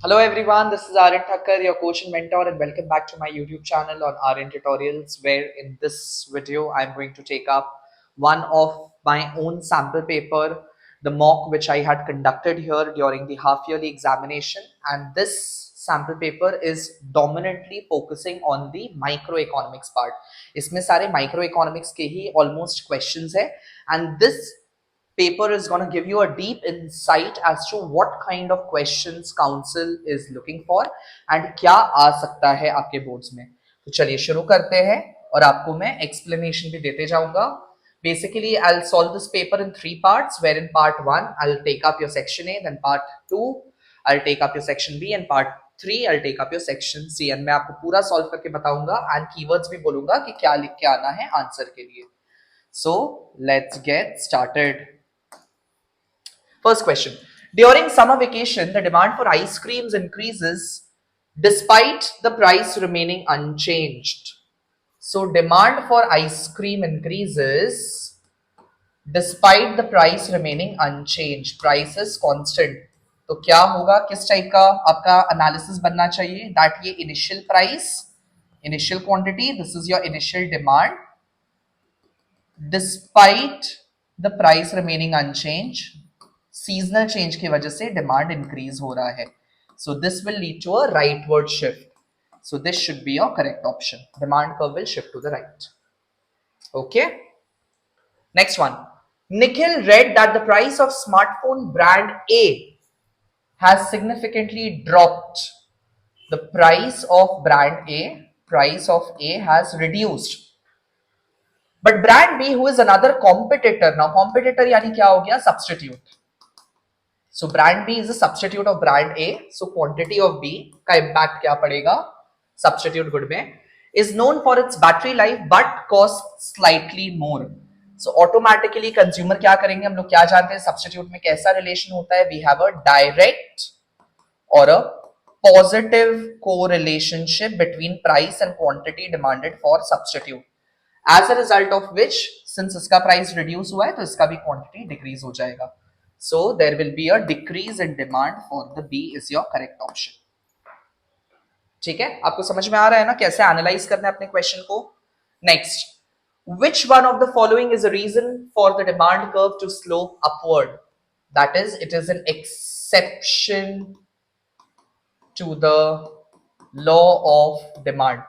Hello everyone, this is Aryan Thakkar, your coach and mentor, and welcome back to my YouTube channel on Aryan Tutorials, where in this video I'm going to take up one of my own sample paper, the mock which I had conducted here during the half yearly examination. And this sample paper is dominantly focusing on the microeconomics part. इसमें सारे microeconomics के ही almost questions है, and this paper is going to give you a deep insight as to what kind of questions council is looking for and क्या आ सकता है आपके boards में. तो चलिए शुरू करते हैं और आपको मैं explanation भी देते जाऊंगा. Basically, I'll solve this paper in 3 parts, where in part 1 I'll take up your section A, then part 2 I'll take up your section B, and part 3 I'll take up your section C. And मैं आपको पूरा solve करके बताऊंगा and keywords भी बोलूंगा कि क्या लिख के आना है आंसर के लिए. So let's get started. First question. During summer vacation, the demand for ice creams increases despite the price remaining unchanged. So, demand for ice cream increases despite the price remaining unchanged. Price is constant. तो क्या होगा, किस type का आपका analysis बनना चाहिए? That ये initial price, initial quantity, this is your initial demand, despite the price remaining unchange, seasonal change की वजह से डिमांड इंक्रीज हो रहा है. So this will lead to a rightward shift. So this should be your correct option. Demand curve will shift to the right. Okay, next one. Nikhil read that the price of smartphone brand A has significantly dropped. The price of A has reduced. But brand B, who is another competitor, now competitor यानी क्या हो गया? Substitute. So brand B is a substitute of brand A. So quantity of B का impact क्या पड़ेगा substitute good में? Is known for its battery life but costs slightly more. So automatically consumer क्या करेंगे? हम लोग क्या जानते हैं substitute में कैसा relation होता है? We have a direct or a positive correlationship between price and quantity demanded for substitute. As a result of which, since इसका price reduce हुआ है तो इसका भी quantity decrease हो जाएगा. So there will be a decrease in demand for the B is your correct option. ठीक है, आपको समझ में आ रहा है ना कैसे एनालाइज करना है अपने क्वेश्चन को. Next, which one of the following is a reason for the demand curve to slope upward? That is, it is an exception to the law of demand.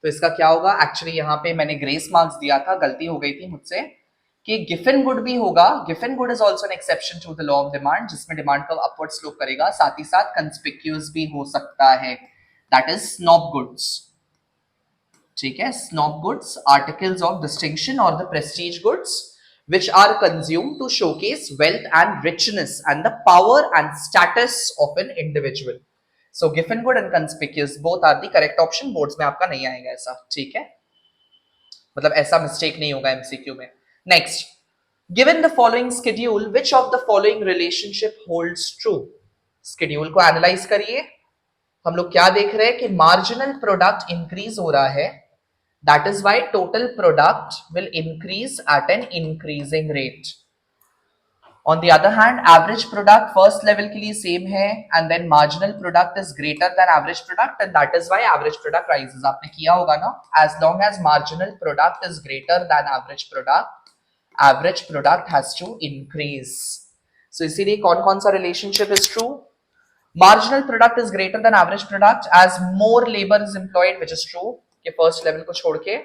तो इसका क्या होगा? एक्चुअली यहाँ पे मैंने ग्रेस मार्क्स दिया था, गलती हो गई थी मुझसे, कि गिफन गुड भी होगा. Giffen good is also an exception to the law of demand, जिसमें डिमांड कर्व अपवर्ड स्लोप करेगा. साथ ही साथ कंस्पिक्यूअस भी हो सकता है, दैट इज स्नॉब गुड्स. ठीक है, snob goods, articles of distinction और the prestige goods which are consumed to showcase wealth and richness and the power and status of an individual. So giffen good and conspicuous both are the correct option. Boards में आपका नहीं आएगा ऐसा, ठीक है, मतलब ऐसा मिस्टेक नहीं होगा एमसीक्यू में. Next, given the following schedule, which of the following relationship holds true? Schedule को एनालाइज करिए. हम लोग क्या देख रहे हैं कि मार्जिनल प्रोडक्ट इंक्रीज हो रहा है. That is why total product will increase at an increasing rate. On the other hand, average product first level के लिए same है, and then marginal product is greater than average product, and that is why average product rises. आपने किया होगा ना? As long as marginal product is greater than average product has to increase. So इसीलिए कौन-कौन सा relationship is true? Marginal product is greater than average product as more labor is employed, which is true. कि first level को छोड़ के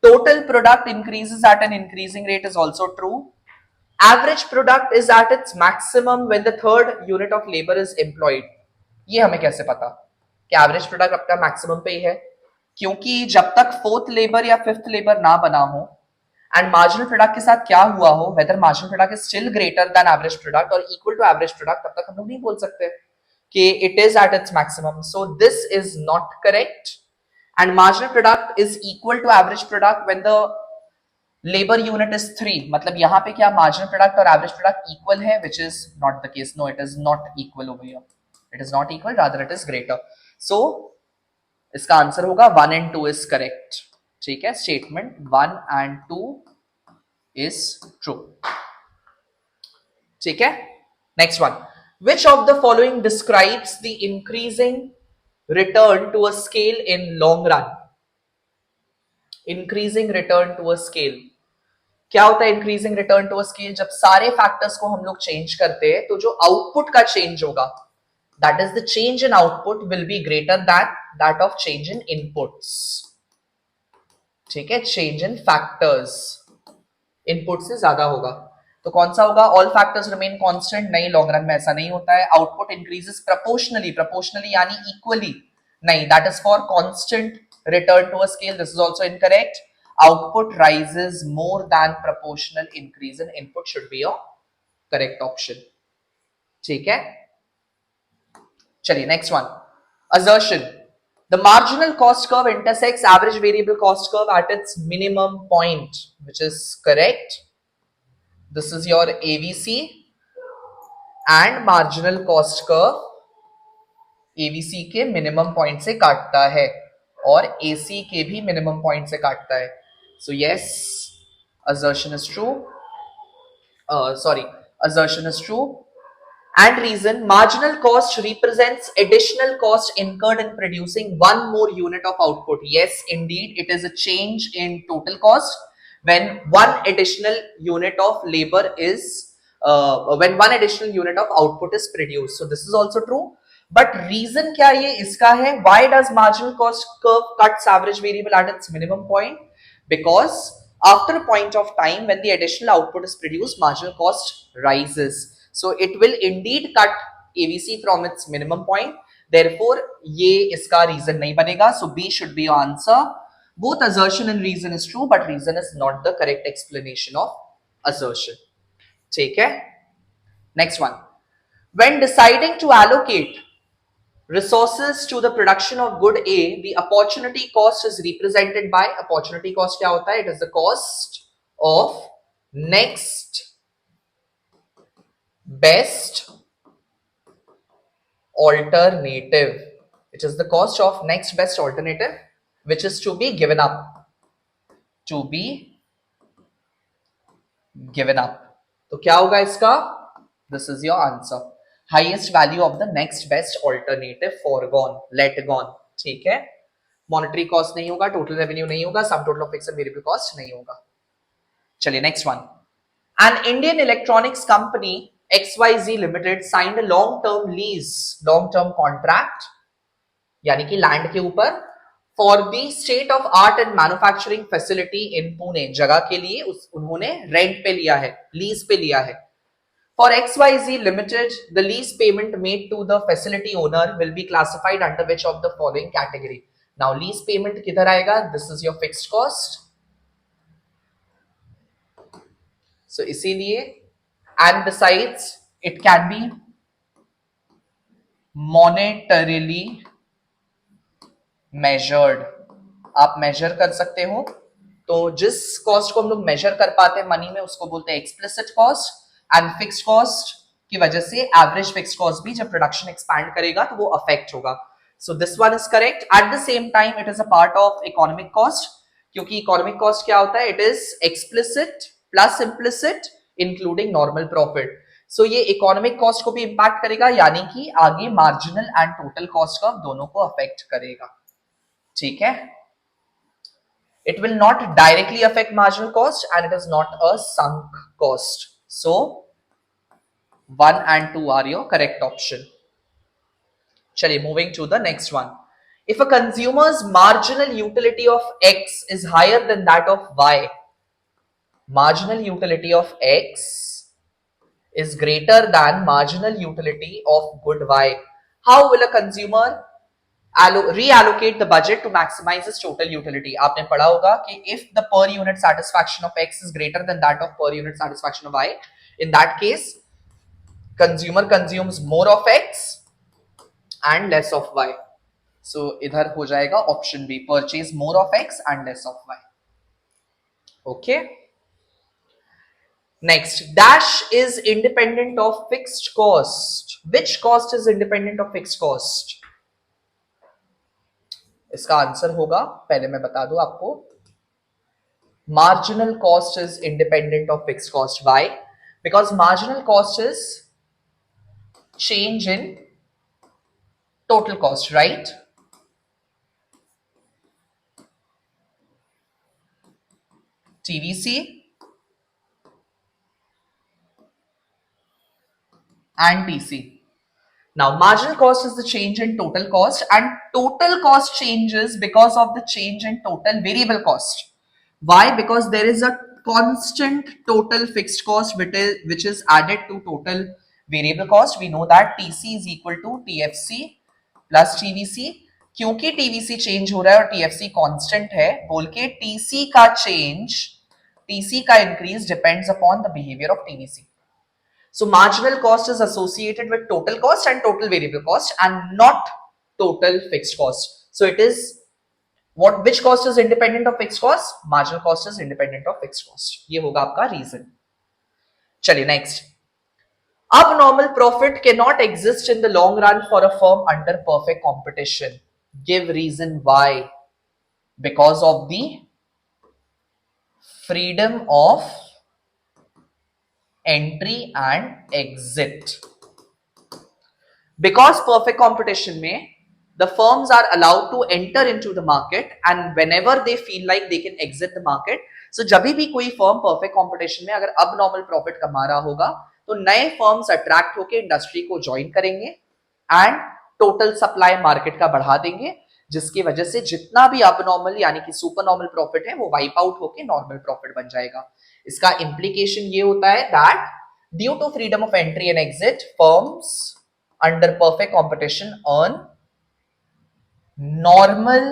total product increases eight an increasing rate is also true. Average product is at its maximum when the third unit of labour is employed. ये हमें कैसे पता कि average product अपना मैक्सिमम पे ही है? क्योंकि जब तक फोर्थ लेबर या फिफ्थ लेबर ना बना हो एंड मार्जिनल प्रोडक्ट के साथ क्या हुआ हो, whether marginal product is still greater than average product और इक्वल टू एवरेज प्रोडक्ट, तब तक हम लोग नहीं बोल सकते कि it is at its maximum. So this is not correct. And marginal product is equal to average product when the labor unit is 3. मतलब यहाँ पे क्या marginal product और average product equal है, which is not the case. No, it is not equal over here. It is not equal, rather it is greater. So इसका answer होगा 1 and 2 is correct. ठीक है, statement 1 and 2 is true. ठीक है, next one. Which of the following describes the increasing return to a scale in long run? Increasing return to a scale. क्या होता है increasing return to a scale? जब सारे factors को हम लोग चेंज करते हैं तो जो आउटपुट का चेंज होगा, that is the change in output will be greater than that of change in inputs. ठीक है, चेंज इन फैक्टर्स इनपुट से ज्यादा होगा. तो कौन सा होगा? All factors remain constant. नहीं, लॉन्ग रन में ऐसा नहीं होता है. Output increases proportionally. प्रोपोर्शनली यानी इक्वली? नहीं, that is for constant return to a scale. This is also incorrect. Output rises more than proportional increase in input should be your correct option. ठीक है, चलिए next one. Assertion. The marginal cost curve intersects average variable cost curve at its minimum point, which is correct. This is your AVC and marginal cost curve AVC के minimum point से काटता है और AC के भी minimum point से काटता है. So yes, assertion is true. Assertion is true. And reason: marginal cost represents additional cost incurred in producing one more unit of output. Yes, indeed, it is a change in total cost when one additional unit of labor is when one additional unit of output is produced. So this is also true. But reason क्या ये इसका है? Why does marginal cost curve cuts average variable at its minimum point? Because after a point of time when the additional output is produced, marginal cost rises. So it will indeed cut AVC from its minimum point. Therefore, ये इसका reason नहीं बनेगा. So B should be your answer. Both assertion and reason is true, but reason is not the correct explanation of assertion. ठीक है? Next one. When deciding to allocate resources to the production of good A, the opportunity cost is represented by, opportunity cost क्या होता है? It is the cost of next best alternative. It is the cost of next best alternative which is to be given up. To be given up. तो क्या होगा इसका? This is your answer. Highest value of the next best alternative foregone, let gone. ठीक है, monetary cost नहीं होगा, total revenue नहीं होगा, sum total of fixed and variable cost नहीं होगा. चलिए next one. An Indian electronics company XYZ Limited signed a long-term lease, long-term contract, यानी कि लैंड के ऊपर, for the state of art and manufacturing facility in Pune. जगह के लिए उन्होंने रेंट पे लिया है, लीज पे लिया है. For XYZ Limited, the lease payment made to the facility owner will be classified under which of the following category? Now, lease payment किधर आएगा? This is your fixed cost. So, इसीलिए, and besides, it can be monetarily measured. आप measure कर सकते हो. तो जिस cost को हम लोग measure कर पाते हैं money में, उसको बोलते हैं explicit cost. And fixed cost की वजह से एवरेज फिक्स्ड कॉस्ट भी जब प्रोडक्शन एक्सपैंड करेगा तो वो अफेक्ट होगा. So this one is correct. At the same time it is a part of economic cost, क्योंकि इकोनॉमिक कॉस्ट क्या होता है? It is explicit plus implicit including normal profit. So ये इकोनॉमिक कॉस्ट को भी इंपैक्ट करेगा, यानी कि आगे मार्जिनल एंड टोटल कॉस्ट का दोनों को अफेक्ट करेगा. ठीक है, it will not directly affect marginal cost and it is not a sunk cost. So 1 and 2 are your correct option. Chaliye, moving to the next one. If a consumer's marginal utility of X is higher than that of Y, marginal utility of X is greater than marginal utility of good Y, how will a consumer reallocate the budget to maximize its total utility? आपने पढ़ा होगा कि if the per unit satisfaction of X is greater than that of per unit satisfaction of Y, in that case consumer consumes more of X and less of Y. So इधर हो जाएगा option B, purchase more of X and less of Y. Okay. Next, dash is independent of fixed cost. Which cost is independent of fixed cost? इसका answer होगा, पहले मैं बता दूं आपको, marginal cost is independent of fixed cost. Why? Because marginal cost is change in total cost, right? TVC and TC. Now, marginal cost is the change in total cost, and total cost changes because of the change in total variable cost. Why? Because there is a constant total fixed cost which is added to total variable cost. We know that TC is equal to TFC plus TVC. क्योंकि TVC change हो रहा है और TFC constant है, बोल के TC का change, TC का increase depends upon the behaviour of TVC. So marginal cost is associated with total cost and total variable cost and not total fixed cost. So it is which cost is independent of fixed cost? Marginal cost is independent of fixed cost. ये होगा आपका reason. चलिए next. Abnormal profit cannot exist in the long run for a firm under perfect competition. Give reason why. Because of the freedom of entry and exit. Because perfect competition में the firms are allowed to enter into the market and whenever they feel like they can exit the market. So जब भी कोई firm perfect competition में अगर abnormal profit कमा रहा होगा तो नए firms attract होके industry को join करेंगे and total supply market का बढ़ा देंगे, जिसकी वजह से जितना भी abnormal यानी कि supernormal profit है वो wipe out होके normal profit बन जाएगा. इसका implication ये होता है that due to freedom of entry and exit, firms under perfect competition earn normal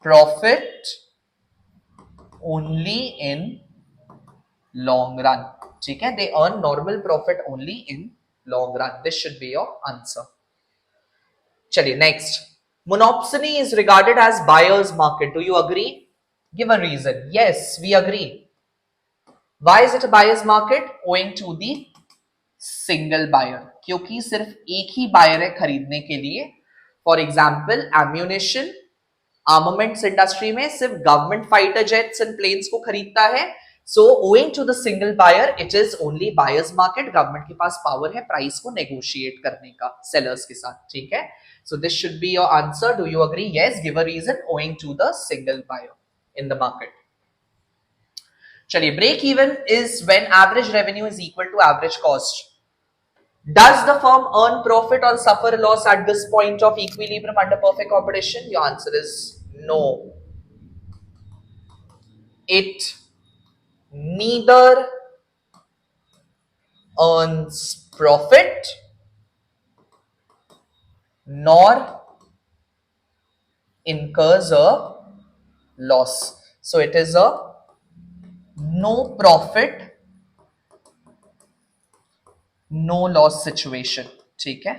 profit only in long run. ठीक है, they earn normal profit only in long run. This should be your answer. चलिए next. Monopsony is regarded as buyer's market. Do you agree? Give a reason. Yes, we agree. Why is it a buyer's market? Owing to the single buyer. क्योंकि सिर्फ एक ही buyer है खरीदने के लिए. For example ammunition, armaments industry में सिर्फ government fighter jets and planes को खरीदता है. So owing to the single buyer it is only buyers market. Government के पास पावर है प्राइस को नेगोशिएट करने का सेलर्स के साथ. ठीक है, so this should be your answer. Do you agree? Yes, give a reason. Owing to the single buyer in the market. चलिए, break even is when average revenue is equal to average cost. Does the firm earn profit or suffer loss at this point of equilibrium under perfect competition? Your answer is no. It neither earns profit nor incurs a loss. So it is a no profit no loss situation. ठीक है,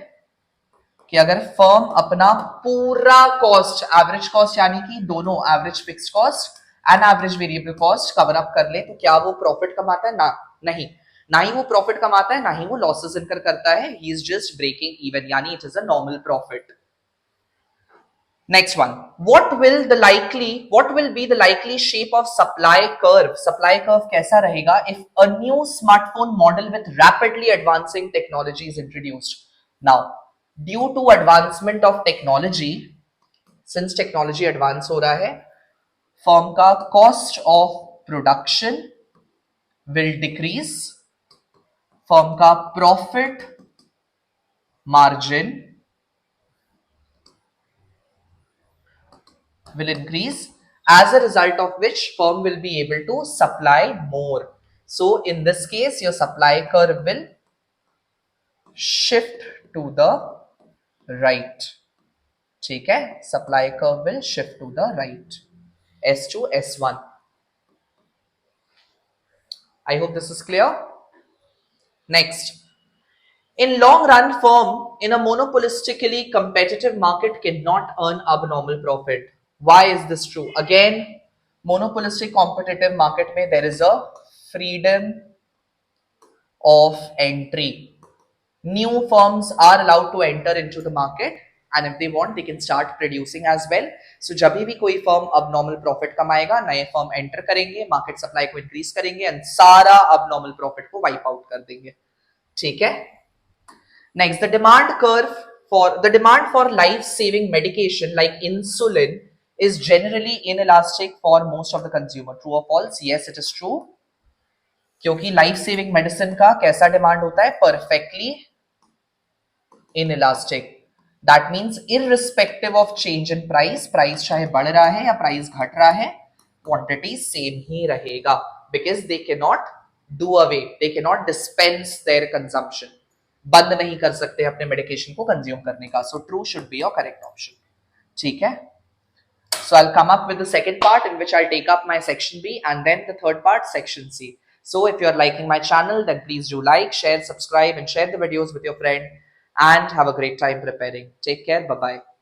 कि अगर firm अपना पूरा cost, average cost यानी कि दोनों average fixed cost and average variable cost cover up कर ले तो क्या वो प्रॉफिट कमाता है? नहीं, ना ही वो प्रॉफिट कमाता है, ना ही वो लॉसेस इनकर करता है. He is just breaking even, यानी it is a normal profit. Next one. What will be the likely shape of supply curve? Supply curve कैसा रहेगा if a new smartphone model with rapidly advancing technology is introduced? Now, due to advancement of technology, since technology advance हो रहा है, firm का cost of production will decrease, firm का profit margin will increase, as a result of which firm will be able to supply more. So in this case your supply curve will shift to the right. ठीक है, supply curve will shift to the right. S2 S1. I hope this is clear. Next, in long run, firm in a monopolistically competitive market cannot earn abnormal profit. Why is this true? Again, monopolistic competitive market में there is a freedom of entry. New firms are allowed to enter into the market and if they want they can start producing as well. So जब भी कोई firm abnormal profit कमाएगा, नए firm enter करेंगे, market supply को increase करेंगे and सारा abnormal profit को wipe out कर देंगे. ठीक है. Next, the demand for life-saving medication like insulin is generally inelastic for most of the consumer. True or false? Yes, it is true. क्योंकि life saving medicine का कैसा demand होता है? Perfectly inelastic. That means irrespective of change in price, price चाहे बढ़ रहा है या प्राइस घट रहा है, क्वांटिटी सेम ही रहेगा, because they cannot do away, they cannot dispense their consumption. बंद नहीं कर सकते अपने मेडिकेशन को कंज्यूम करने का. So true should be your correct option. ठीक है. So I'll come up with the second part in which I'll take up my section B and then the third part, section C. So if you're liking my channel, then please do like, share, subscribe and share the videos with your friend and have a great time preparing. Take care. Bye-bye.